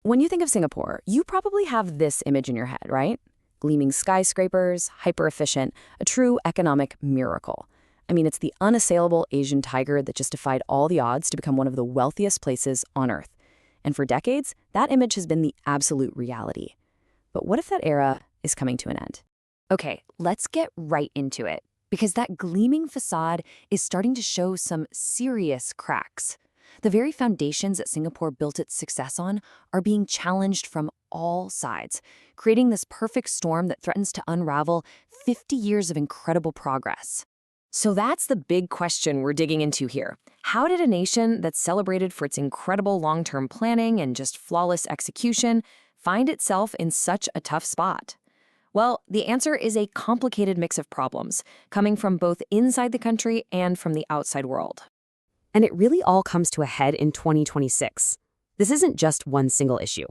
When you think of Singapore, you probably have this image in your head, right? Gleaming skyscrapers, hyper-efficient, a true economic miracle. I mean, it's the unassailable Asian tiger that just defied all the odds to become one of the wealthiest places on Earth. And for decades, that image has been the absolute reality. But what if that era is coming to an end? Okay, let's get right into it, because that gleaming facade is starting to show some serious cracks. The very foundations that Singapore built its success on are being challenged from all sides, creating this perfect storm that threatens to unravel 50 years of incredible progress. So that's the big question we're digging into here. How did a nation that's celebrated for its incredible long-term planning and just flawless execution find itself in such a tough spot? Well, the answer is a complicated mix of problems, coming from both inside the country and from the outside world. And it really all comes to a head in 2026. This isn't just one single issue.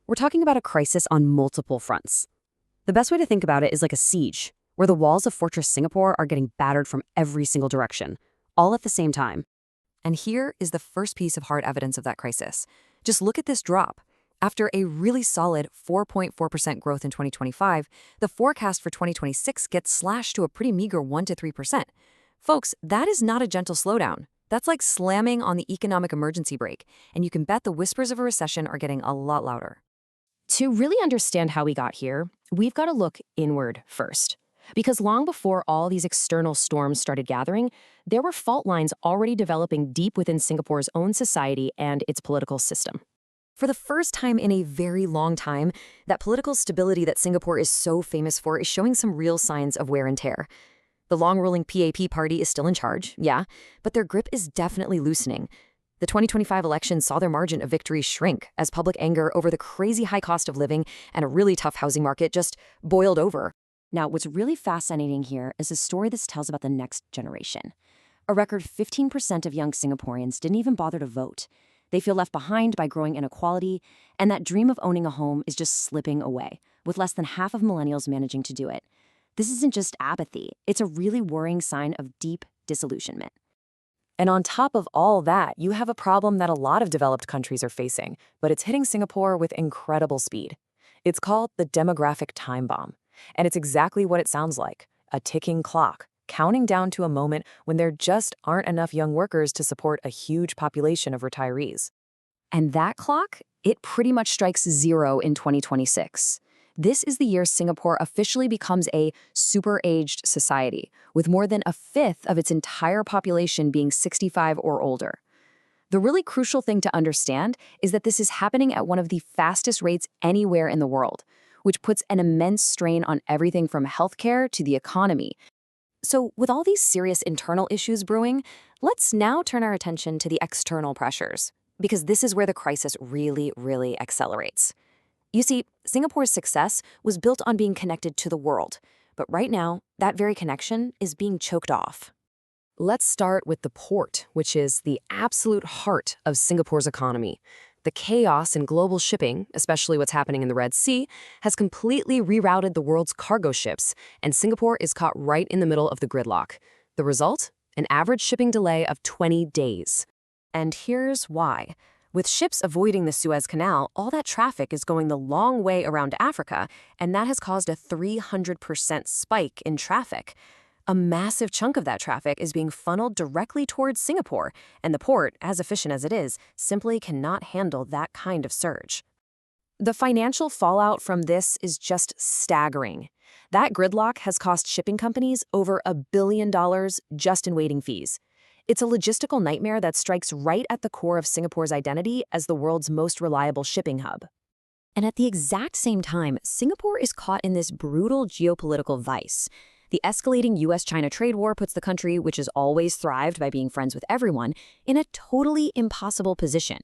We're talking about a crisis on multiple fronts. The best way to think about it is like a siege, where the walls of Fortress Singapore are getting battered from every single direction, all at the same time. And here is the first piece of hard evidence of that crisis. Just look at this drop. After a really solid 4.4% growth in 2025, the forecast for 2026 gets slashed to a pretty meager 1 to 3%. Folks, that is not a gentle slowdown. That's like slamming on the economic emergency brake, and you can bet the whispers of a recession are getting a lot louder. To really understand how we got here, we've got to look inward first. Because long before all these external storms started gathering, there were fault lines already developing deep within Singapore's own society and its political system. For the first time in a very long time, that political stability that Singapore is so famous for is showing some real signs of wear and tear. The long-ruling PAP party is still in charge, yeah, but their grip is definitely loosening. The 2025 elections saw their margin of victory shrink as public anger over the crazy high cost of living and a really tough housing market just boiled over. Now, what's really fascinating here is a story this tells about the next generation. A record 15% of young Singaporeans didn't even bother to vote. They feel left behind by growing inequality, and that dream of owning a home is just slipping away, with less than half of millennials managing to do it. This isn't just apathy, it's a really worrying sign of deep disillusionment. And on top of all that, you have a problem that a lot of developed countries are facing, but it's hitting Singapore with incredible speed. It's called the demographic time bomb, and it's exactly what it sounds like, a ticking clock, counting down to a moment when there just aren't enough young workers to support a huge population of retirees. And that clock, it pretty much strikes zero in 2026. This is the year Singapore officially becomes a super-aged society, with more than a fifth of its entire population being 65 or older. The really crucial thing to understand is that this is happening at one of the fastest rates anywhere in the world, which puts an immense strain on everything from healthcare to the economy. So with all these serious internal issues brewing, let's now turn our attention to the external pressures, because this is where the crisis really accelerates. You see, Singapore's success was built on being connected to the world, but right now, that very connection is being choked off. Let's start with the port, which is the absolute heart of Singapore's economy. The chaos in global shipping, especially what's happening in the Red Sea, has completely rerouted the world's cargo ships, and Singapore is caught right in the middle of the gridlock. The result? An average shipping delay of 20 days. And here's why. With ships avoiding the Suez Canal, all that traffic is going the long way around Africa, and that has caused a 300% spike in traffic. A massive chunk of that traffic is being funneled directly towards Singapore, and the port, as efficient as it is, simply cannot handle that kind of surge. The financial fallout from this is just staggering. That gridlock has cost shipping companies over $1 billion just in waiting fees. It's a logistical nightmare that strikes right at the core of Singapore's identity as the world's most reliable shipping hub. And at the exact same time, Singapore is caught in this brutal geopolitical vise. The escalating US-China trade war puts the country, which has always thrived by being friends with everyone, in a totally impossible position.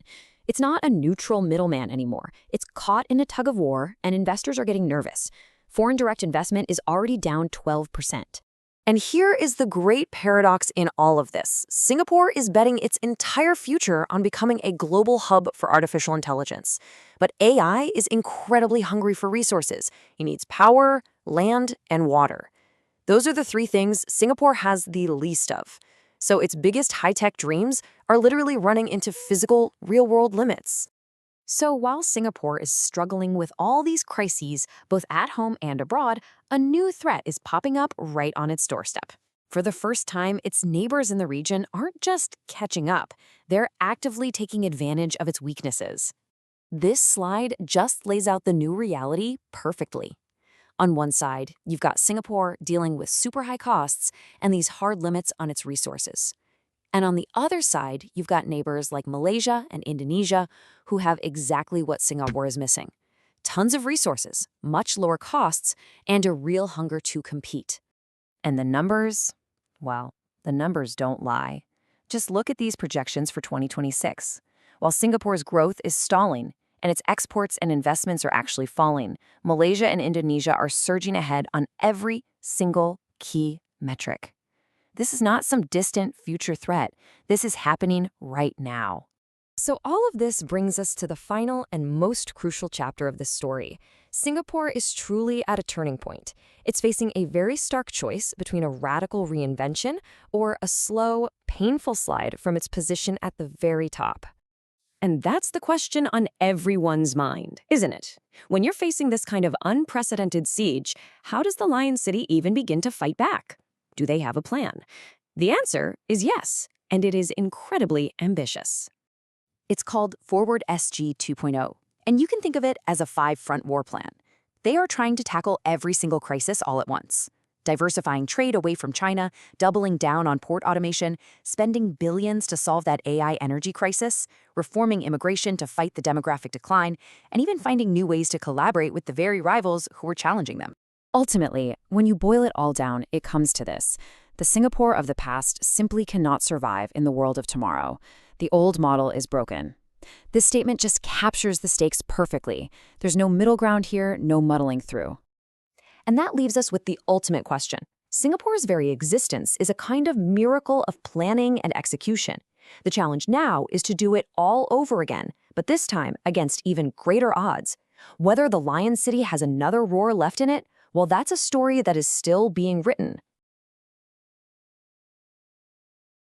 It's not a neutral middleman anymore. It's caught in a tug of war, and investors are getting nervous. Foreign direct investment is already down 12%. And here is the great paradox in all of this. Singapore is betting its entire future on becoming a global hub for artificial intelligence. But AI is incredibly hungry for resources. It needs power, land, and water. Those are the three things Singapore has the least of. So its biggest high-tech dreams are literally running into physical, real-world limits. So while Singapore is struggling with all these crises, both at home and abroad, a new threat is popping up right on its doorstep. For the first time, its neighbors in the region aren't just catching up, they're actively taking advantage of its weaknesses. This slide just lays out the new reality perfectly. On one side, you've got Singapore dealing with super high costs and these hard limits on its resources. And on the other side, you've got neighbors like Malaysia and Indonesia who have exactly what Singapore is missing: tons of resources, much lower costs, and a real hunger to compete. And the numbers? Well, the numbers don't lie. Just look at these projections for 2026. While Singapore's growth is stalling and its exports and investments are actually falling, Malaysia and Indonesia are surging ahead on every single key metric. This is not some distant future threat. This is happening right now. So all of this brings us to the final and most crucial chapter of this story. Singapore is truly at a turning point. It's facing a very stark choice between a radical reinvention or a slow, painful slide from its position at the very top. And that's the question on everyone's mind, isn't it? When you're facing this kind of unprecedented siege, how does the Lion City even begin to fight back? Do they have a plan? The answer is yes, and it is incredibly ambitious. It's called Forward SG 2.0, and you can think of it as a 5-front war plan. They are trying to tackle every single crisis all at once. Diversifying trade away from China, doubling down on port automation, spending billions to solve that AI energy crisis, reforming immigration to fight the demographic decline, and even finding new ways to collaborate with the very rivals who are challenging them. Ultimately, when you boil it all down, it comes to this: the Singapore of the past simply cannot survive in the world of tomorrow. The old model is broken. This statement just captures the stakes perfectly. There's no middle ground here, no muddling through. And that leaves us with the ultimate question. Singapore's very existence is a kind of miracle of planning and execution. The challenge now is to do it all over again, but this time against even greater odds. Whether the Lion City has another roar left in it, well, that's a story that is still being written.